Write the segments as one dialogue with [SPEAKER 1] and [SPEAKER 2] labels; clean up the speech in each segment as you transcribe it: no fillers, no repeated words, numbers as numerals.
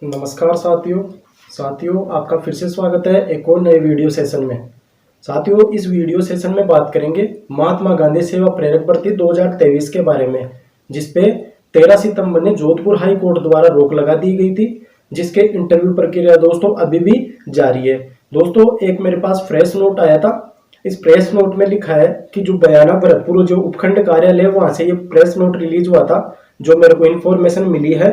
[SPEAKER 1] नमस्कार साथियों आपका फिर से स्वागत है एक और नए वीडियो सेशन में। साथियों, इस वीडियो सेशन में बात करेंगे महात्मा गांधी सेवा प्रेरक भर्ती 2023 के बारे में, जिसपे 13 सितंबर ने जोधपुर हाई कोर्ट द्वारा रोक लगा दी गई थी, जिसके इंटरव्यू प्रक्रिया दोस्तों अभी भी जारी है। दोस्तों, एक मेरे पास फ्रेश नोट आया था। इस प्रेस नोट में लिखा है कि जो बयाना भरतपुर जो उपखंड कार्यालय वहां से ये प्रेस नोट रिलीज हुआ था, जो मेरे को इन्फॉर्मेशन मिली है।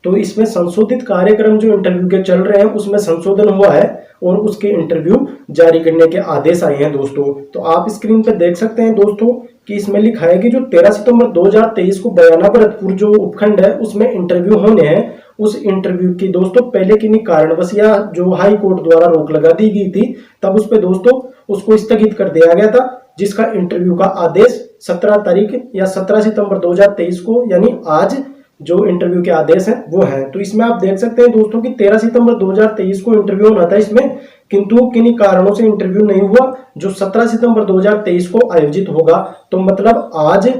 [SPEAKER 1] तो इसमें संशोधित कार्यक्रम जो इंटरव्यू के चल रहे हैं उसमें संशोधन हुआ है और उसके इंटरव्यू जारी करने के आदेश आए हैं दोस्तों। तो आप स्क्रीन पर देख सकते हैं दोस्तों कि इसमें लिखा है कि जो 13 सितंबर 2023 को बयाना भरतपुर जो उपखंड है उसमें इंटरव्यू होने हैं। उस इंटरव्यू की दोस्तों पहले किन्हीं कारणवश या जो हाई कोर्ट द्वारा रोक लगा दी गई थी, तब उस पर दोस्तों उसको स्थगित कर दिया गया था, जिसका इंटरव्यू का आदेश 17 तारीख या 17 सितंबर 2023 को यानी आज जो इंटरव्यू के आदेश हैं वो है। तो इसमें आप देख सकते हैं दोस्तों कि 13 सितंबर 2023 को इंटरव्यू होना था इसमें, किंतु किन्हीं कारणों से इंटरव्यू नहीं हुआ, जो 17 सितंबर 2023 को आयोजित होगा। तो मतलब आज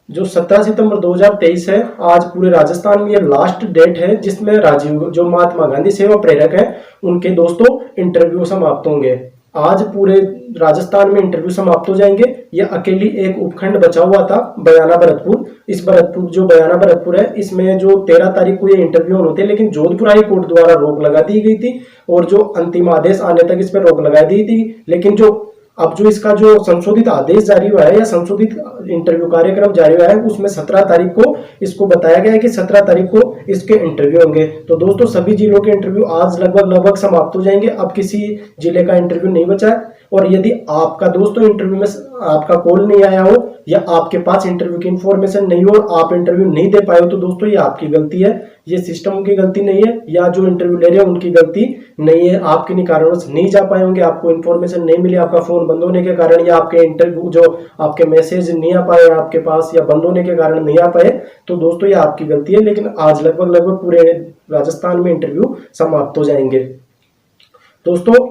[SPEAKER 1] जो 17 सितंबर 2023 है, आज पूरे राजस्थान में ये लास्ट डेट है जिसमें राजीव जो महात्मा गांधी सेवा प्रेरक है उनके दोस्तों इंटरव्यू समाप्त होंगे। आज पूरे राजस्थान में इंटरव्यू समाप्त हो जाएंगे। यह अकेली एक उपखंड बचा हुआ था बयाना भरतपुर। इस भरतपुर जो बयाना भरतपुर है इसमें जो 13 तारीख को ये इंटरव्यू होने थे, लेकिन जोधपुर हाई कोर्ट द्वारा रोक लगा दी गई थी और जो अंतिम आदेश आने तक इस पर रोक लगा दी थी। लेकिन जो अब जो इसका जो संशोधित आदेश जारी हुआ है या संशोधित इंटरव्यू कार्यक्रम जारी हुआ है उसमें 17 तारीख को इसको बताया गया है कि 17 तारीख को इसके इंटरव्यू होंगे। तो दोस्तों सभी जिलों के इंटरव्यू आज लगभग समाप्त हो जाएंगे। अब किसी जिले का इंटरव्यू नहीं बचा है। और यदि आपका दोस्तों इंटरव्यू में आपका कॉल नहीं आया हो या आपके पास इंटरव्यू की इंफॉर्मेशन नहीं हो और आप इंटरव्यू नहीं दे पाए हो, तो दोस्तों ये आपकी गलती है, ये सिस्टम की गलती नहीं है या जो इंटरव्यू ले रहे हैं उनकी गलती नहीं है। आप किन्हीं कारणों से नहीं जा पाए होंगे, आपको इन्फॉर्मेशन नहीं मिली, आपका फोन बंद होने के कारण या आपके इंटरव्यू जो आपके मैसेज नहीं आ पाए आपके पास या बंद होने के कारण नहीं आ पाए, तो दोस्तों ये आपकी गलती है। लेकिन आज लगभग पूरे राजस्थान में इंटरव्यू समाप्त हो जाएंगे। दोस्तों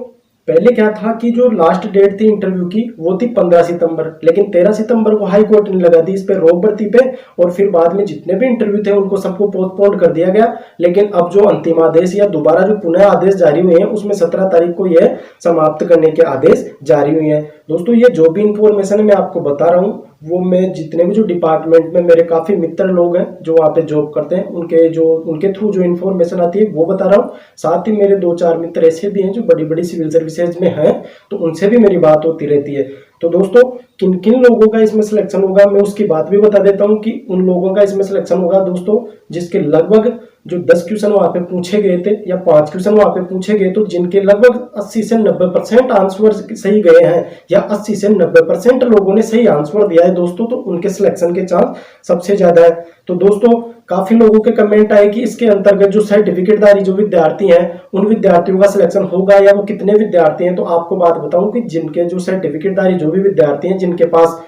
[SPEAKER 1] पहले क्या था कि जो लास्ट डेट थी इंटरव्यू की वो थी 15 सितंबर, लेकिन 13 सितंबर को हाई कोर्ट ने लगा दी इस पे रोक भर्ती पे, और फिर बाद में जितने भी इंटरव्यू थे उनको सबको पोस्टपोन कर दिया गया। लेकिन अब जो अंतिम आदेश या दोबारा जो पुनः आदेश जारी हुए हैं उसमें 17 तारीख को यह समाप्त करने के आदेश जारी हुए हैं। दोस्तों ये जो भी इंफॉर्मेशन मैं आपको बता रहा हूँ वो मैं जितने भी जो डिपार्टमेंट में मेरे काफी मित्र लोग हैं जो वहाँ पे जॉब करते हैं उनके थ्रू जो इन्फॉर्मेशन आती है वो बता रहा हूँ। साथ ही मेरे 2-4 मित्र ऐसे भी हैं जो बड़ी बड़ी सिविल सर्विसेज में हैं, तो उनसे भी मेरी बात होती रहती है। तो दोस्तों किन किन लोगों का इसमें सिलेक्शन होगा मैं उसकी बात भी बता देता हूं कि उन लोगों का इसमें सिलेक्शन होगा दोस्तों जिसके लगभग जो 10 क्वेश्चन वहां पे पूछे गए थे या 5 क्वेश्चन वहां पे पूछे गए, तो जिनके लगभग 80 से 90% आंसर सही गए हैं या 80 से 90% लोगों ने सही आंसर दिया है दोस्तों, तो उनके सिलेक्शन के चांस सबसे ज्यादा है। तो दोस्तों काफी लोगों के कमेंट आए कि इसके अंतर्गत जो सर्टिफिकेटधारी जो विद्यार्थी हैं उन विद्यार्थियों का सिलेक्शन होगा या वो कितने विद्यार्थी हैं। तो आपको बात बताऊं कि जिनके जो सर्टिफिकेटधारी जो भी विद्यार्थी हैं जिनके पास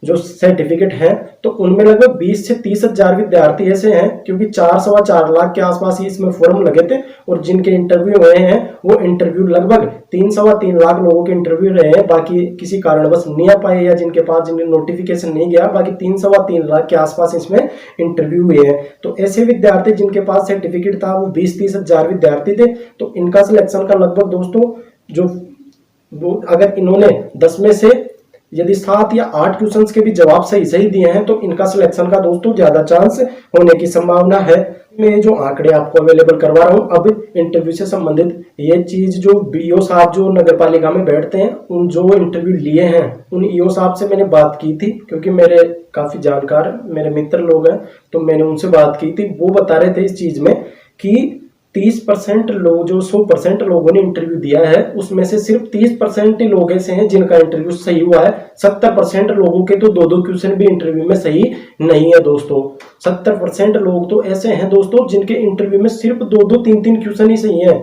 [SPEAKER 1] जो सर्टिफिकेट है तो उनमें लगभग 20 से 30 हजार विद्यार्थी ऐसे हैं, क्योंकि 4-4.25 लाख के आसपास ही इसमें फॉर्म लगे थे और जिनके इंटरव्यू हुए हैं वो इंटरव्यू लगभग 3-3.25 लाख लोगों के इंटरव्यू रहे हैं। बाकी किसी कारणवश नहीं आ पाए या जिनके पास जिन्हें नोटिफिकेशन नहीं गया, बाकी 3-3.25 लाख के आसपास इसमें इंटरव्यू हुए हैं। तो ऐसे विद्यार्थी जिनके पास सर्टिफिकेट था वो 20-30 हजार विद्यार्थी थे। तो इनका सिलेक्शन का लगभग दोस्तों जो अगर इन्होंने 10 में से यदि 7 या 8 क्वेश्चंस के भी जवाब सही दिए हैं तो इनका सिलेक्शन का दोस्तों ज्यादा चांस होने की संभावना है। मैं जो आंकड़े आपको अवेलेबल करवा रहा हूं अब इंटरव्यू से संबंधित, ये चीज जो बीओ साहब जो नगर पालिका में बैठते हैं उन जो इंटरव्यू लिए हैं उन ईओ साहब से मैंने बात की थी, क्योंकि मेरे काफी जानकार मेरे मित्र लोग हैं तो मैंने उनसे बात की थी। वो बता रहे थे इस चीज में कि 30% लोग जो 100% लोगों ने इंटरव्यू दिया है उसमें से सिर्फ 30% ही लोग ऐसे हैं जिनका इंटरव्यू सही हुआ है। 70% लोगों के तो 2-2 क्वेश्चन भी इंटरव्यू में सही नहीं है दोस्तों। 70% लोग तो ऐसे हैं दोस्तों जिनके इंटरव्यू में सिर्फ 2-2, 3-3 क्वेश्चन ही सही है।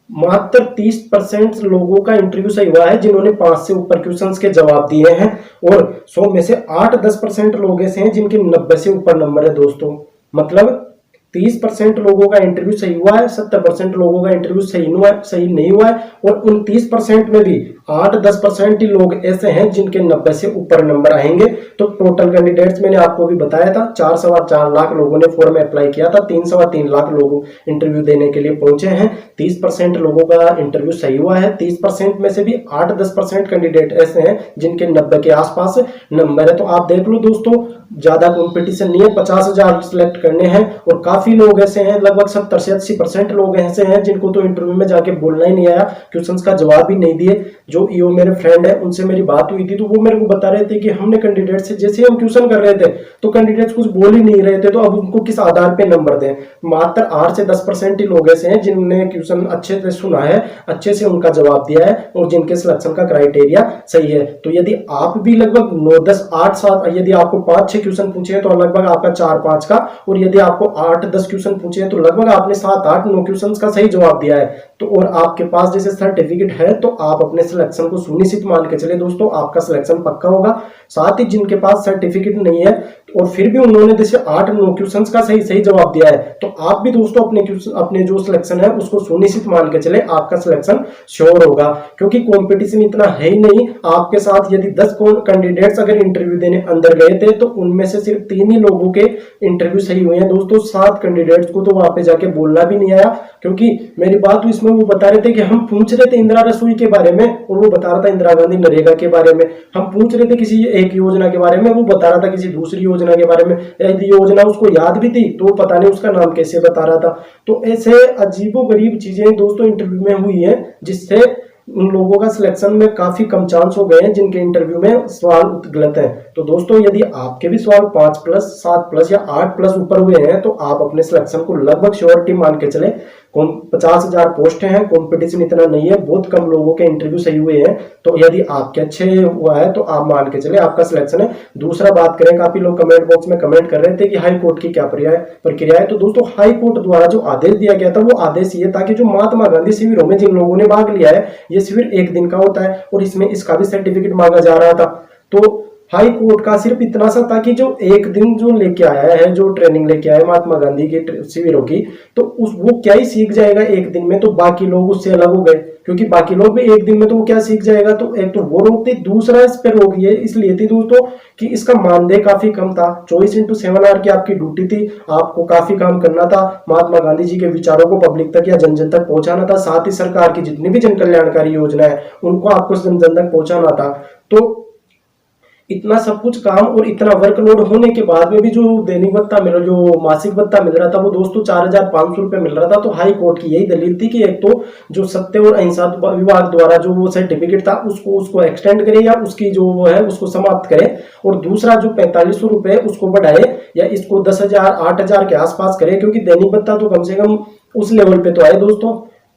[SPEAKER 1] मात्र 30% लोगों का इंटरव्यू सही हुआ है जिन्होंने 5 से ऊपर क्वेश्चंस के जवाब दिए हैं, और 100 में से 8-10% लोग ऐसे हैं जिनके 90 से ऊपर नंबर है दोस्तों। मतलब 30% लोगों का इंटरव्यू सही हुआ है, 70% लोगों का इंटरव्यू सही नहीं हुआ है, और उन 30% में भी 8-10% ही लोग ऐसे हैं जिनके 90 से ऊपर नंबर आएंगे। तो टोटल कैंडिडेट्स मैंने आपको भी बताया था 4-4.25 लाख लोगों ने फॉर्म अप्लाई किया था, 3-3.25 लाख लोग इंटरव्यू देने के लिए पहुंचे हैं। 30% लोगों का इंटरव्यू सही हुआ है, 30% में से भी 8-10% कैंडिडेट ऐसे हैं जिनके 90 के आसपास नंबर है। तो आप देख लो दोस्तों, ज्यादा कंपटीशन नहीं है, 50,000 सिलेक्ट करने हैं, और काफी लोग ऐसे हैं, लगभग 70 से 80% लोग ऐसे हैं जिनको तो इंटरव्यू में जाके बोलना ही नहीं आया, क्वेश्चंस का जवाब ही नहीं दिए। जो ईओ मेरे फ्रेंड है उनसे मेरी बात हुई थी, तो वो मेरे को बता रहे थे कि हमने कैंडिडेट से जैसे हम क्वेश्चन कर रहे थे तो कैंडिडेट्स कुछ बोल ही नहीं रहे थे, तो अब उनको किस आधार पे नंबर दें। मात्र 8 से 10% ही लोग ऐसे हैं जिन्होंने क्वेश्चन अच्छे से सुना है, अच्छे से उनका जवाब दिया है, और जिनके सिलेक्शन का क्राइटेरिया सही है। तो यदि आप भी लगभग 9, 10, 8, 7, यदि आपको 5-6 क्वेश्चन पूछे तो लगभग आपका 4-5 का, और यदि आपको 8-10 क्वेश्चन पूछे तो लगभग आपने 7-8-9 क्वेश्चन का सही जवाब दिया है, तो और आपके पास जैसे सर्टिफिकेट है, तो आप अपने सिलेक्शन को सुनिश्चित मान के चले दोस्तों, आपका सिलेक्शन पक्का होगा। साथ ही जिनके पास सर्टिफिकेट नहीं है और फिर भी उन्होंने जैसे 8-9 क्वेश्चंस का सही जवाब दिया है, तो आप भी दोस्तों अपने जो सिलेक्शन है उसको सुनिश्चित मान के चले, आपका सिलेक्शन श्योर होगा। क्योंकि कंपटीशन इतना है ही नहीं, आपके साथ यदि 10 कैंडिडेट्स अगर इंटरव्यू देने अंदर गए थे तो उनमें से सिर्फ 3 ही लोगों के इंटरव्यू सही हुए हैं दोस्तों। 7 कैंडिडेट्स को तो वहां पे जाके बोलना भी नहीं आया, क्योंकि मेरी बात हुई इसमें, वो बता रहे थे कि हम पूछ रहे थे इंदिरा रसोई के बारे में, और वो बता रहा था इंदिरा गांधी नरेगा के बारे में। हम पूछ रहे थे किसी एक योजना के बारे में, वो बता रहा था किसी दूसरी योजना के बारे में। यदि योजना उसको याद भी थी तो पता नहीं उसका नाम कैसे बता रहा था। तो ऐसे अजीबोगरीब चीजें दोस्तों इंटरव्यू में हुई है, जिससे उन लोगों का सिलेक्शन में काफी कम चांस हो गए हैं जिनके इंटरव्यू में सवाल गलत है। तो दोस्तों यदि आपके भी सवाल 5+, 7+ या 8+ ऊपर हुए हैं तो आप अपने सिलेक्शन को लगभग श्योरिटी मान के चले। 50,000 पोस्ट हैं, कंपटीशन इतना नहीं है, बहुत कम लोगों के इंटरव्यू सही हुए हैं। तो यदि आपके अच्छे हुआ है तो आप मान के चले आपका सिलेक्शन है। दूसरा बात करें, काफी लोग कमेंट बॉक्स में कमेंट कर रहे थे कि हाई कोर्ट की क्या प्रक्रिया है। तो दोस्तों हाई कोर्ट द्वारा जो आदेश दिया गया था वो आदेश ये था कि जो महात्मा गांधी शिविरों में जिन लोगों ने भाग लिया है, ये शिविर 1 दिन का होता है और इसमें इसका भी सर्टिफिकेट मांगा जा रहा था। तो हाई कोर्ट का सिर्फ इतना सा था कि जो 1 दिन जो लेके आया है, जो ट्रेनिंग लेके आया महात्मा गांधी के शिविरों की, तो वो क्या ही सीख जाएगा 1 दिन में, तो बाकी लोग उससे अलग हो गए, क्योंकि बाकी लोग भी 1 दिन में तो वो क्या सीख जाएगा। तो एक तो वो रोक थी, दूसरा इस पर रोक ये इसलिए थी दोस्तों कि इसका मानदेय काफी कम था। 24x7 आवर की आपकी ड्यूटी थी, आपको काफी काम करना था, महात्मा गांधी जी के विचारों को पब्लिक तक या जन जन तक पहुंचाना था। साथ ही सरकार की जितनी भी जन कल्याणकारी योजना है उनको आपको जन जन तक पहुंचाना था। तो इतना सब कुछ काम और इतना वर्कलोड होने के बाद में भी जो दैनिक भत्ता जो मासिक भत्ता मिल रहा था वो दोस्तों 4,500 रुपए मिल रहा था। तो हाई कोर्ट की यही दलील थी कि एक तो जो सत्य और अहिंसा विभाग द्वारा जो वो सर्टिफिकेट था उसको एक्सटेंड करे या उसकी जो वो है उसको समाप्त करे, और दूसरा जो 4500 रुपए उसको बढ़ाए या इसको 10,000 8,000 के आसपास करे, क्योंकि दैनिक भत्ता तो कम से कम उस लेवल पे तो आए दोस्तों।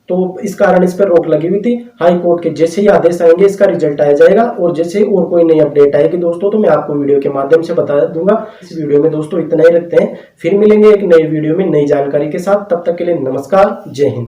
[SPEAKER 1] तो इस कारण इस पर रोक लगी हुई थी। हाई कोर्ट के जैसे ही आदेश आएंगे इसका रिजल्ट आ जाएगा, और जैसे और कोई नई अपडेट आएगी दोस्तों तो मैं आपको वीडियो के माध्यम से बता दूंगा। इस वीडियो में दोस्तों इतना ही रखते हैं, फिर मिलेंगे एक नई वीडियो में नई जानकारी के साथ। तब तक के लिए नमस्कार, जय हिंद।